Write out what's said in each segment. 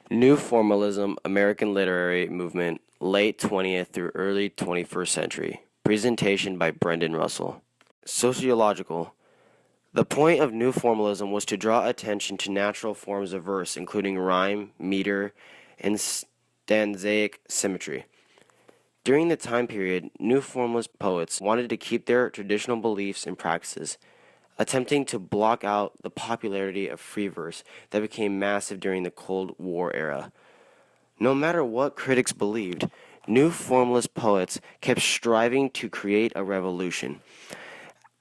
New Formalism, American Literary Movement, late 20th through early 21st century. Presentation by Brenden Russel. Sociological. The point of New Formalism was to draw attention to natural forms of verse, including rhyme, meter, and stanzaic symmetry. During the time period, New Formalist poets wanted to keep their traditional beliefs and practices, attempting to block out the popularity of free verse that became massive during the Cold War era. No matter what critics believed, New Formalist poets kept striving to create a revolution.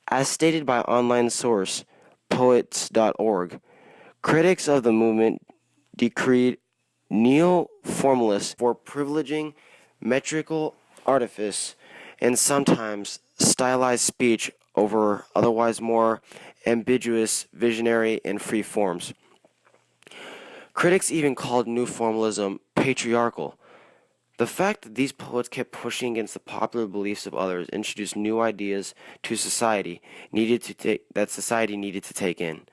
As stated by online source poets.org, critics of the movement decried neo-formalists for privileging metrical artifice and sometimes stylized speech over otherwise more ambiguous, visionary, and free forms. Critics even called New Formalism patriarchal. The fact that these poets kept pushing against the popular beliefs of others introduced new ideas to society that society needed to take in.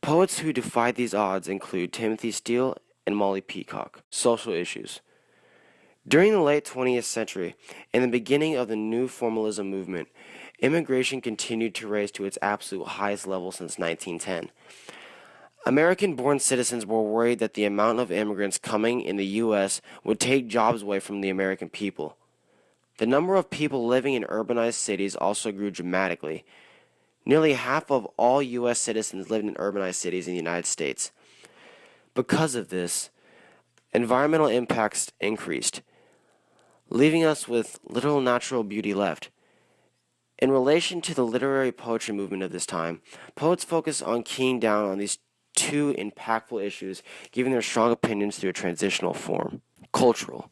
Poets who defied these odds include Timothy Steele and Molly Peacock. Social issues. During the late 20th century and the beginning of the New Formalism movement, immigration continued to rise to its absolute highest level since 1910. American-born citizens were worried that the amount of immigrants coming in the U.S. would take jobs away from the American people. The number of people living in urbanized cities also grew dramatically. Nearly half of all U.S. citizens lived in urbanized cities in the United States. Because of this, environmental impacts increased, leaving us with little natural beauty left. In relation to the literary poetry movement of this time, poets focused on keying down on these two impactful issues, giving their strong opinions through a transitional form. Culturally,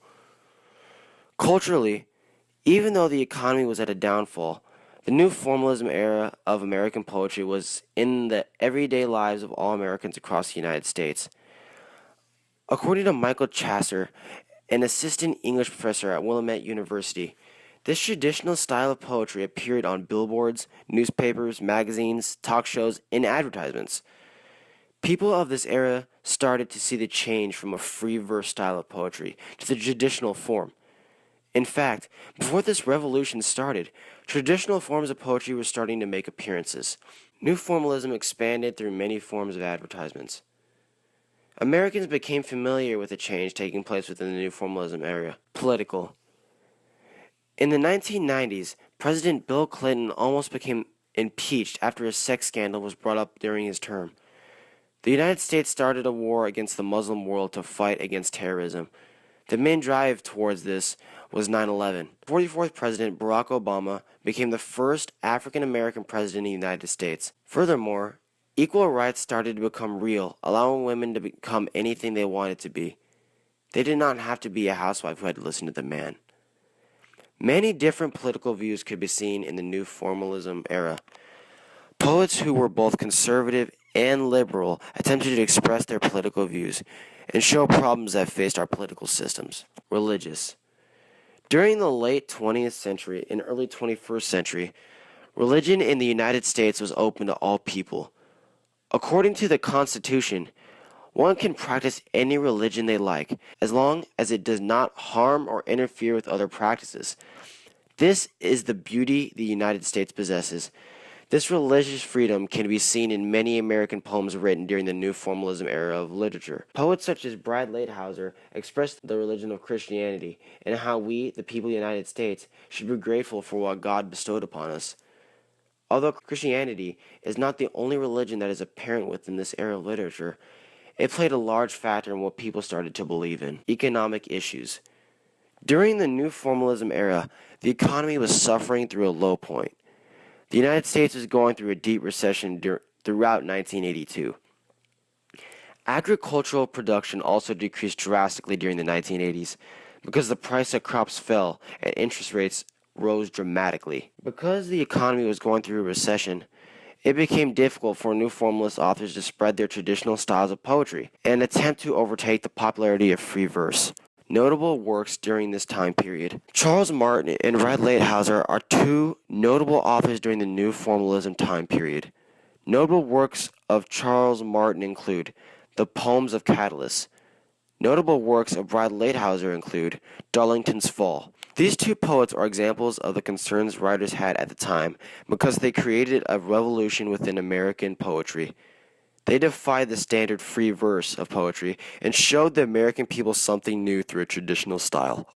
even though the economy was at a downfall, the New Formalism era of American poetry was in the everyday lives of all Americans across the United States. According to Michael Chasser, an assistant English professor at Willamette University, this traditional style of poetry appeared on billboards, newspapers, magazines, talk shows, and advertisements. People of this era started to see the change from a free verse style of poetry to the traditional form. In fact, before this revolution started, traditional forms of poetry were starting to make appearances. New Formalism expanded through many forms of advertisements. Americans became familiar with the change taking place within the New Formalism era. Political. In the 1990s, President Bill Clinton almost became impeached after a sex scandal was brought up during his term. The United States started a war against the Muslim world to fight against terrorism. The main drive towards this was 9/11. 44th President Barack Obama became the first African American president in the United States. Furthermore, equal rights started to become real, allowing women to become anything they wanted to be. They did not have to be a housewife who had to listen to the man. Many different political views could be seen in the New Formalism era. Poets who were both conservative and liberal attempted to express their political views and show problems that faced our political systems. Religious. During the late 20th century and early 21st century, religion in the United States was open to all people. According to the Constitution, one can practice any religion they like as long as it does not harm or interfere with other practices. This is the beauty the United States possesses. This religious freedom can be seen in many American poems written during the New Formalism era of literature. Poets such as Brad Lighthizer expressed the religion of Christianity and how we, the people of the United States, should be grateful for what God bestowed upon us. Although Christianity is not the only religion that is apparent within this era of literature, it played a large factor in what people started to believe in. Economic issues. During the New Formalism era, the economy was suffering through a low point. The United States was going through a deep recession throughout 1982. Agricultural production also decreased drastically during the 1980s because the price of crops fell and interest rates rose dramatically. Because the economy was going through a recession, it became difficult for New Formalist authors to spread their traditional styles of poetry and attempt to overtake the popularity of free verse. Notable works during this time period. Charles Martin and Brad Lighthizer are two notable authors during the New Formalism time period. Notable works of Charles Martin include The Poems of Catullus, Notable works of Bride Ladehauser include Darlington's Fall. These two poets are examples of the concerns writers had at the time because they created a revolution within American poetry. They defied the standard free verse of poetry and showed the American people something new through a traditional style.